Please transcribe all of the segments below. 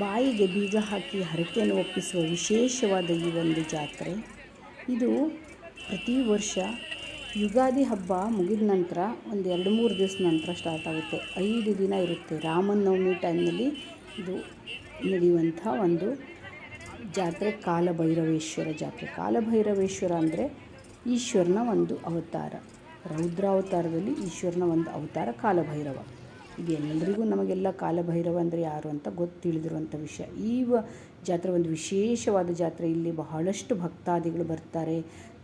ಬಾಯಿಗೆ ಬೀಗ ಹಾಕಿ ಹರಕೆಯನ್ನು ಒಪ್ಪಿಸುವ ವಿಶೇಷವಾದ ಈ ಒಂದು ಜಾತ್ರೆ ಇದು ಪ್ರತಿ ವರ್ಷ ಯುಗಾದಿ ಹಬ್ಬ ಮುಗಿದ ನಂತರ ಒಂದು 2-3 ದಿವಸ ನಂತರ ಸ್ಟಾರ್ಟ್ ಆಗುತ್ತೆ. 5 ದಿನ ಇರುತ್ತೆ. ರಾಮನವಮಿ ಟೈಮ್ನಲ್ಲಿ ಇದು ನಡೆಯುವಂಥ ಒಂದು ಜಾತ್ರೆ ಕಾಲಭೈರವೇಶ್ವರ ಜಾತ್ರೆ. ಕಾಲಭೈರವೇಶ್ವರ ಅಂದರೆ ಈಶ್ವರನ ಒಂದು ಅವತಾರ. ರೌದ್ರಾವತಾರದಲ್ಲಿ ಈಶ್ವರನ ಒಂದು ಅವತಾರ ಕಾಲಭೈರವ. ಇದು ಎಲ್ಲರಿಗೂ ನಮಗೆಲ್ಲ ಕಾಲಭೈರವ ಅಂದರೆ ಯಾರು ಅಂತ ತಿಳಿದಿರುವಂಥ ವಿಷಯ. ಈ ಜಾತ್ರೆ ಒಂದು ವಿಶೇಷವಾದ ಜಾತ್ರೆ. ಇಲ್ಲಿ ಬಹಳಷ್ಟು ಭಕ್ತಾದಿಗಳು ಬರ್ತಾರೆ,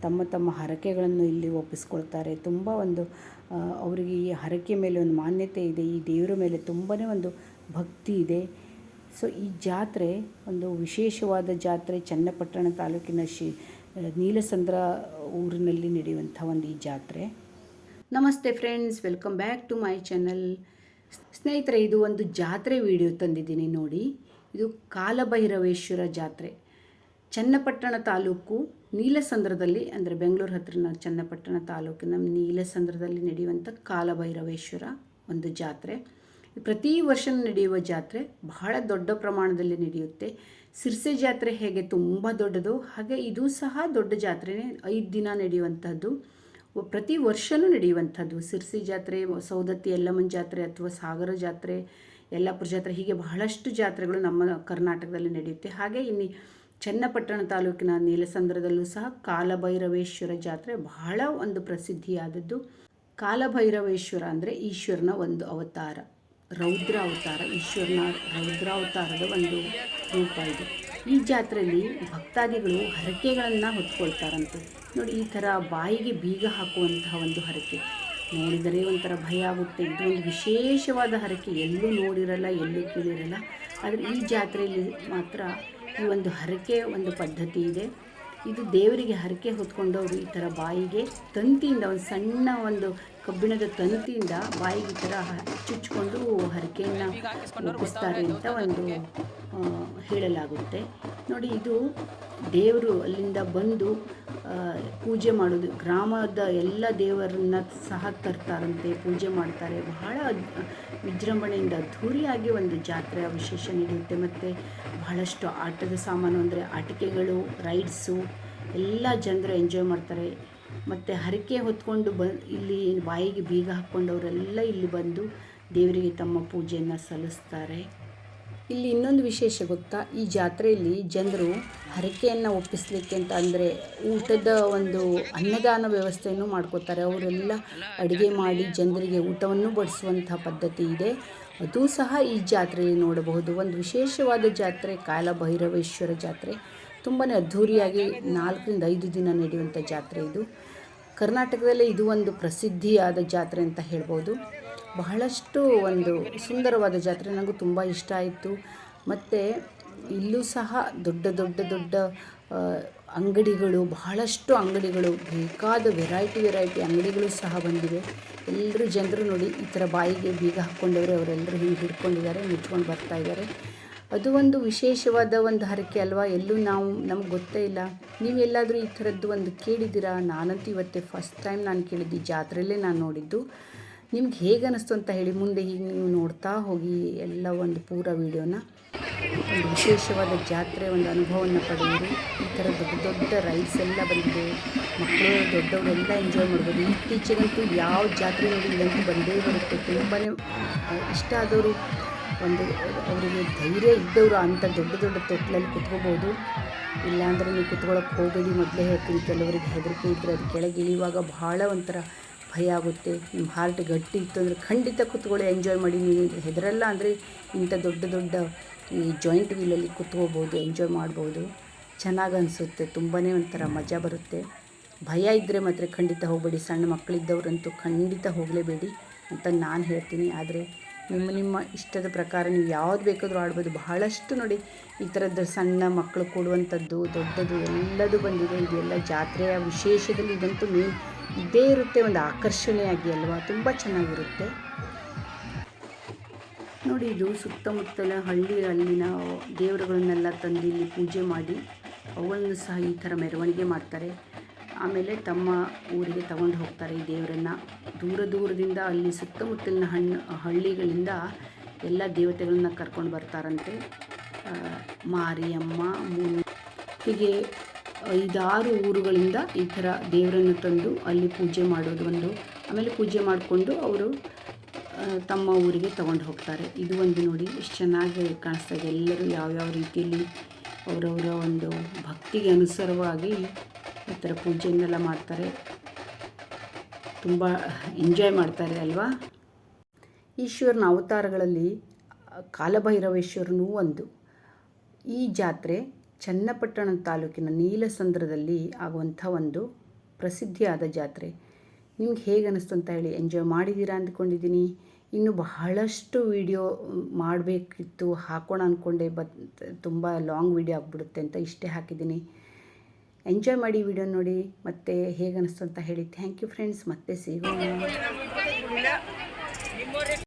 ತಮ್ಮ ತಮ್ಮ ಹರಕೆಗಳನ್ನು ಇಲ್ಲಿ ಒಪ್ಪಿಸ್ಕೊಳ್ತಾರೆ. ತುಂಬ ಒಂದು ಅವರಿಗೆ ಈ ಹರಕೆ ಮೇಲೆ ಒಂದು ಮಾನ್ಯತೆ ಇದೆ, ಈ ದೇವರ ಮೇಲೆ ತುಂಬಾ ಒಂದು ಭಕ್ತಿ ಇದೆ. ಸೊ ಈ ಜಾತ್ರೆ ಒಂದು ವಿಶೇಷವಾದ ಜಾತ್ರೆ. ಚನ್ನಪಟ್ಟಣ ತಾಲೂಕಿನ ನೀಲಸಂದ್ರ ಊರಿನಲ್ಲಿ ನಡೆಯುವಂಥ ಒಂದು ಈ ಜಾತ್ರೆ. ನಮಸ್ತೆ friends, welcome back to my channel. ಸ್ನೇಹಿತರೆ, ಇದು ಒಂದು ಜಾತ್ರೆ ವಿಡಿಯೋ ತಂದಿದ್ದೀನಿ ನೋಡಿ. ಇದು ಕಾಲಭೈರವೇಶ್ವರ ಜಾತ್ರೆ. ಚನ್ನಪಟ್ಟಣ ತಾಲೂಕು ನೀಲಸಂದ್ರದಲ್ಲಿ, ಅಂದರೆ ಬೆಂಗಳೂರು ಹತ್ತಿರನ ಚನ್ನಪಟ್ಟಣ ತಾಲೂಕಿನ ನೀಲಸಂದ್ರದಲ್ಲಿ ನಡೆಯುವಂಥ ಕಾಲಭೈರವೇಶ್ವರ ಒಂದು ಜಾತ್ರೆ. ಪ್ರತಿ ವರ್ಷ ನಡೆಯುವ ಜಾತ್ರೆ. ಬಹಳ ದೊಡ್ಡ ಪ್ರಮಾಣದಲ್ಲಿ ನಡೆಯುತ್ತೆ. ಸಿರ್ಸೆ ಜಾತ್ರೆ ಹೇಗೆ ತುಂಬ ದೊಡ್ಡದು, ಹಾಗೆ ಇದು ಸಹ ದೊಡ್ಡ ಜಾತ್ರೆನೇ. 5 ದಿನ ನಡೆಯುವಂಥದ್ದು, ಪ್ರತಿ ವರ್ಷವೂ ನಡೆಯುವಂಥದ್ದು. ಸಿರ್ಸಿ ಜಾತ್ರೆ, ಸೌದತ್ತಿ ಯಲ್ಲಮ್ಮನ ಜಾತ್ರೆ ಅಥವಾ ಸಾಗರ ಜಾತ್ರೆ, ಯಲ್ಲಾಪುರ ಜಾತ್ರೆ, ಹೀಗೆ ಬಹಳಷ್ಟು ಜಾತ್ರೆಗಳು ನಮ್ಮ ಕರ್ನಾಟಕದಲ್ಲಿ ನಡೆಯುತ್ತೆ. ಹಾಗೆ ಇನ್ನು ಚನ್ನಪಟ್ಟಣ ತಾಲೂಕಿನ ನೀಲಸಂದ್ರದಲ್ಲೂ ಸಹ ಕಾಲಭೈರವೇಶ್ವರ ಜಾತ್ರೆ ಬಹಳ ಒಂದು ಪ್ರಸಿದ್ಧಿಯಾದದ್ದು. ಕಾಲಭೈರವೇಶ್ವರ ಅಂದರೆ ಈಶ್ವರನ ಒಂದು ಅವತಾರ, ರೌದ್ರ ಅವತಾರ. ಈಶ್ವರನ ರೌದ್ರಾವತಾರದ ಒಂದು ರೂಪ ಇದು. ಈ ಜಾತ್ರೆಯಲ್ಲಿ ಭಕ್ತಾದಿಗಳು ಹರಕೆಗಳನ್ನು ಹೊತ್ಕೊಳ್ತಾರಂತೆ. ನೋಡಿ, ಈ ಥರ ಬಾಯಿಗೆ ಬೀಗ ಹಾಕುವಂತಹ ಒಂದು ಹರಕೆ ನೋಡಿದರೆ ಒಂಥರ ಭಯ ಆಗುತ್ತೆ. ಇದು ಒಂದು ವಿಶೇಷವಾದ ಹರಕೆ, ಎಲ್ಲೂ ನೋಡಿರಲ್ಲ, ಎಲ್ಲೂ ಕೇಳಿರಲ್ಲ. ಆದರೆ ಈ ಜಾತ್ರೆಯಲ್ಲಿ ಮಾತ್ರ ಈ ಒಂದು ಹರಕೆ ಒಂದು ಪದ್ಧತಿ ಇದೆ. ಇದು ದೇವರಿಗೆ ಹರಕೆ ಹೊತ್ಕೊಂಡವರು ಈ ಥರ ಬಾಯಿಗೆ ತಂತಿಯಿಂದ, ಒಂದು ಸಣ್ಣ ಒಂದು ಕಬ್ಬಿಣದ ತಂತಿಯಿಂದ ಬಾಯಿಗೆ ಈ ಥರ ಚುಚ್ಚಿಕೊಂಡು ಹರಕೆಯನ್ನು ಒಪ್ಪಿಸ್ತಾರೆ ಅಂತ ಒಂದು ಹೇಳಲಾಗುತ್ತೆ. ನೋಡಿ, ಇದು ದೇವರು ಅಲ್ಲಿಂದ ಬಂದು ಪೂಜೆ ಮಾಡೋದು. ಗ್ರಾಮದ ಎಲ್ಲ ದೇವರನ್ನ ಸಹ ತರ್ತಾರಂತೆ, ಪೂಜೆ ಮಾಡ್ತಾರೆ. ಬಹಳ ವಿಜೃಂಭಣೆಯಿಂದ ಅದ್ಧೂರಿಯಾಗಿ ಒಂದು ಜಾತ್ರೆ ವಿಶೇಷ ನಡೆಯುತ್ತೆ. ಮತ್ತು ಬಹಳಷ್ಟು ಆಟದ ಸಾಮಾನು, ಅಂದರೆ ಆಟಿಕೆಗಳು, ರೈಡ್ಸು ಎಲ್ಲ ಜನರು ಎಂಜಾಯ್ ಮಾಡ್ತಾರೆ. ಮತ್ತು ಹರಕೆ ಹೊತ್ಕೊಂಡು ಇಲ್ಲಿ ಬಾಯಿಗೆ ಬೀಗ ಹಾಕ್ಕೊಂಡವರೆಲ್ಲ ಇಲ್ಲಿ ಬಂದು ದೇವರಿಗೆ ತಮ್ಮ ಪೂಜೆಯನ್ನು ಸಲ್ಲಿಸ್ತಾರೆ. ಇಲ್ಲಿ ಇನ್ನೊಂದು ವಿಶೇಷ ಗೊತ್ತಾ, ಈ ಜಾತ್ರೆಯಲ್ಲಿ ಜನರು ಹರಕೆಯನ್ನು ಒಪ್ಪಿಸಲಿಕ್ಕೆ ಅಂತ ಅಂದರೆ ಊಟದ ಒಂದು ಅನ್ನದಾನ ವ್ಯವಸ್ಥೆಯನ್ನು ಮಾಡ್ಕೋತಾರೆ. ಅವರೆಲ್ಲ ಅಡುಗೆ ಮಾಡಿ ಜನರಿಗೆ ಊಟವನ್ನು ಬಡಿಸುವಂಥ ಪದ್ಧತಿ ಇದೆ. ಅದು ಸಹ ಈ ಜಾತ್ರೆಯಲ್ಲಿ ನೋಡಬಹುದು. ಒಂದು ವಿಶೇಷವಾದ ಜಾತ್ರೆ ಕಾಲಭೈರವೇಶ್ವರ ಜಾತ್ರೆ. ತುಂಬಾ ಅದ್ಧೂರಿಯಾಗಿ 4-5 ದಿನ ನಡೆಯುವಂಥ ಜಾತ್ರೆ ಇದು. ಕರ್ನಾಟಕದಲ್ಲೇ ಇದು ಒಂದು ಪ್ರಸಿದ್ಧಿಯಾದ ಜಾತ್ರೆ ಅಂತ ಹೇಳ್ಬೋದು. ಬಹಳಷ್ಟು ಒಂದು ಸುಂದರವಾದ ಜಾತ್ರೆ, ನನಗೂ ತುಂಬ ಇಷ್ಟ ಆಯಿತು. ಮತ್ತು ಇಲ್ಲೂ ಸಹ ದೊಡ್ಡ ದೊಡ್ಡ ದೊಡ್ಡ ಅಂಗಡಿಗಳು, ಬಹಳಷ್ಟು ಅಂಗಡಿಗಳು, ಬೇಕಾದ ವೆರೈಟಿ ಅಂಗಡಿಗಳು ಸಹ ಬಂದಿವೆ. ಎಲ್ಲರೂ ಜನರು ನೋಡಿ ಈ ಥರ ಬಾಯಿಗೆ ಬೀಗ ಹಾಕ್ಕೊಂಡವ್ರೆ, ಅವರೆಲ್ಲರೂ ಹಿಂಗೆ ಹಿಡ್ಕೊಂಡಿದ್ದಾರೆ, ಮುಚ್ಕೊಂಡು ಬರ್ತಾಯಿದ್ದಾರೆ. ಅದು ಒಂದು ವಿಶೇಷವಾದ ಒಂದು ಹರಕೆ ಅಲ್ವಾ. ಎಲ್ಲೂ ನಮ್ಗೆ ಗೊತ್ತೇ ಇಲ್ಲ. ನೀವೆಲ್ಲಾದರೂ ಈ ಥರದ್ದು ಒಂದು ಕೇಳಿದ್ದೀರಾ? ನಾನಂತೂ ಇವತ್ತೇ ಫಸ್ಟ್ ಟೈಮ್ ನಾನು ಕೇಳಿದ್ದು, ಈ ಜಾತ್ರೆಯಲ್ಲೇ ನಾನು ನೋಡಿದ್ದು. ನಿಮ್ಗೆ ಹೇಗೆ ಅನ್ನಿಸ್ತು ಅಂತ ಹೇಳಿ. ಮುಂದೆ ಹೀಗೆ ನೀವು ನೋಡ್ತಾ ಹೋಗಿ ಎಲ್ಲ ಒಂದು ಪೂರ ವೀಡಿಯೋನ. ಒಂದು ವಿಶೇಷವಾದ ಜಾತ್ರೆ ಒಂದು ಅನುಭವವನ್ನು ಪಡೆಯಿರಿ. ಈ ಥರ ದೊಡ್ಡ ದೊಡ್ಡ ರೈಡ್ಸ್ ಎಲ್ಲ ಬಂದಿದೆ. ಮಕ್ಕಳು ದೊಡ್ಡವರೆಲ್ಲ ಎಂಜಾಯ್ ಮಾಡ್ಬೋದು. ಇತ್ತೀಚೆಗಂತೂ ಯಾವ ಜಾತ್ರೆ ನೋಡಿ ಇಲ್ಲಂತೂ ಬಂದೇ ಬರುತ್ತೆ. ತುಂಬಾ ಇಷ್ಟ ಆದವರು, ಒಂದು ಅವರಿಗೆ ಧೈರ್ಯ ಇದ್ದವರು ಅಂಥ ದೊಡ್ಡ ದೊಡ್ಡ ತೊಟ್ಲಲ್ಲಿ ಕುತ್ಕೋಬೋದು. ಇಲ್ಲಾಂದರೆ ನೀವು ಕುತ್ಕೊಳ್ಳೋಕೆ ಹೋಗಬೇಡಿ. ಮೊದಲೇ ಹೇಳ್ತೀನಿ, ಕೆಲವರಿಗೆ ಹೆದರಿಕೆ ಇದ್ದರೆ ಅದು ಕೆಳಗೆ ಇಳಿಯುವಾಗ ಭಾಳ ಒಂಥರ ಭಯ ಆಗುತ್ತೆ. ನಿಮ್ಮ ಹಾರ್ಟ್ ಗಟ್ಟಿ ಇತ್ತು ಅಂದರೆ ಖಂಡಿತ ಕುತ್ಕೊಳ್ಳಿ, ಎಂಜಾಯ್ ಮಾಡಿ. ನೀವು ಹೆದರಲ್ಲ ಅಂದರೆ ಇಂಥ ದೊಡ್ಡ ದೊಡ್ಡ ಈ ಜಾಯಿಂಟ್ ವೀಲಲ್ಲಿ ಕುತ್ಕೋಬೋದು, ಎಂಜಾಯ್ ಮಾಡ್ಬೋದು. ಚೆನ್ನಾಗಿ ಅನಿಸುತ್ತೆ, ತುಂಬಾ ಒಂಥರ ಮಜಾ ಬರುತ್ತೆ. ಭಯ ಇದ್ದರೆ ಮಾತ್ರ ಖಂಡಿತ ಹೋಗಬೇಡಿ. ಸಣ್ಣ ಮಕ್ಕಳಿದ್ದವರಂತೂ ಖಂಡಿತ ಹೋಗಲೇಬೇಡಿ ಅಂತ ನಾನು ಹೇಳ್ತೀನಿ. ಆದರೆ ನಿಮ್ಮ ಇಷ್ಟದ ಪ್ರಕಾರ ನೀವು ಯಾವ್ದು ಬೇಕಾದರೂ ಆಡ್ಬೋದು. ಬಹಳಷ್ಟು ನೋಡಿ ಈ ಥರದ್ದು ಸಣ್ಣ ಮಕ್ಕಳು ಕೊಡುವಂಥದ್ದು, ದೊಡ್ಡದು ಎಲ್ಲದೂ ಬಂದಿದೆ. ಇದೆಲ್ಲ ಜಾತ್ರೆಯ ವಿಶೇಷದಲ್ಲಿ ಇದಂತೂ ಮೇನ್ ಇದ್ದೇ ಇರುತ್ತೆ, ಒಂದು ಆಕರ್ಷಣೆಯಾಗಿ ಅಲ್ವಾ. ತುಂಬ ಚೆನ್ನಾಗಿರುತ್ತೆ ನೋಡಿ. ಇದು ಸುತ್ತಮುತ್ತಲ ಅಲ್ಲಿನ ದೇವರುಗಳನ್ನೆಲ್ಲ ತಂದು ಇಲ್ಲಿ ಪೂಜೆ ಮಾಡಿ ಅವುಗಳನ್ನು ಸಹ ಈ ಥರ ಮೆರವಣಿಗೆ ಮಾಡ್ತಾರೆ. ಆಮೇಲೆ ತಮ್ಮ ಊರಿಗೆ ತಗೊಂಡು ಹೋಗ್ತಾರೆ ಈ ದೇವರನ್ನು. ದೂರದಿಂದ ಅಲ್ಲಿ ಸುತ್ತಮುತ್ತಲಿನ ಹಳ್ಳಿಗಳಿಂದ ಎಲ್ಲ ದೇವತೆಗಳನ್ನ ಕರ್ಕೊಂಡು ಬರ್ತಾರಂತೆ. ಮಾರಿಯಮ್ಮ, ಹೀಗೆ 5-6 ಊರುಗಳಿಂದ ಈ ಥರ ದೇವರನ್ನು ತಂದು ಅಲ್ಲಿ ಪೂಜೆ ಮಾಡೋದು ಒಂದು. ಆಮೇಲೆ ಪೂಜೆ ಮಾಡಿಕೊಂಡು ಅವರು ತಮ್ಮ ಊರಿಗೆ ತಗೊಂಡು ಹೋಗ್ತಾರೆ. ಇದು ಒಂದು ನೋಡಿ ಎಷ್ಟು ಚೆನ್ನಾಗಿ ಕಾಣಿಸ್ತಾ ಇದೆ. ಎಲ್ಲರೂ ಯಾವ್ಯಾವ ರೀತಿಯಲ್ಲಿ ಅವರವರ ಒಂದು ಭಕ್ತಿಗೆ ಅನುಸಾರವಾಗಿ ಈ ಥರ ಪೂಜೆಯನ್ನೆಲ್ಲ ಮಾಡ್ತಾರೆ. ತುಂಬ ಎಂಜಾಯ್ ಮಾಡ್ತಾರೆ ಅಲ್ವಾ. ಈಶ್ವರನ ಅವತಾರಗಳಲ್ಲಿ ಕಾಲಭೈರವೇಶ್ವರನೂ ಒಂದು. ಈ ಜಾತ್ರೆ ಚನ್ನಪಟ್ಟಣ ತಾಲೂಕಿನ ನೀಲಸಂದ್ರದಲ್ಲಿ ಆಗುವಂಥ ಒಂದು ಪ್ರಸಿದ್ಧಿಯಾದ ಜಾತ್ರೆ. ನಿಮ್ಗೆ ಹೇಗೆ ಅನ್ನಿಸ್ತು ಅಂತ ಹೇಳಿ ಎಂಜಾಯ್ ಮಾಡಿದ್ದೀರಾ ಅಂದ್ಕೊಂಡಿದ್ದೀನಿ. ಇನ್ನು ಬಹಳಷ್ಟು ವಿಡಿಯೋ ಮಾಡಬೇಕಿತ್ತು, ಹಾಕೋಣ ಅಂದ್ಕೊಂಡೆ, ತುಂಬ ಲಾಂಗ್ ವಿಡಿಯೋ ಆಗಿಬಿಡುತ್ತೆ ಅಂತ ಇಷ್ಟೇ ಹಾಕಿದ್ದೀನಿ. ಎಂಜಾಯ್ ಮಾಡಿ ವಿಡಿಯೋ ನೋಡಿ, ಮತ್ತು ಹೇಗೆ ಅನ್ನಿಸ್ತು ಅಂತ ಹೇಳಿ. ಥ್ಯಾಂಕ್ ಯು ಫ್ರೆಂಡ್ಸ್, ಮತ್ತೆ ಸಿಗೋಣ.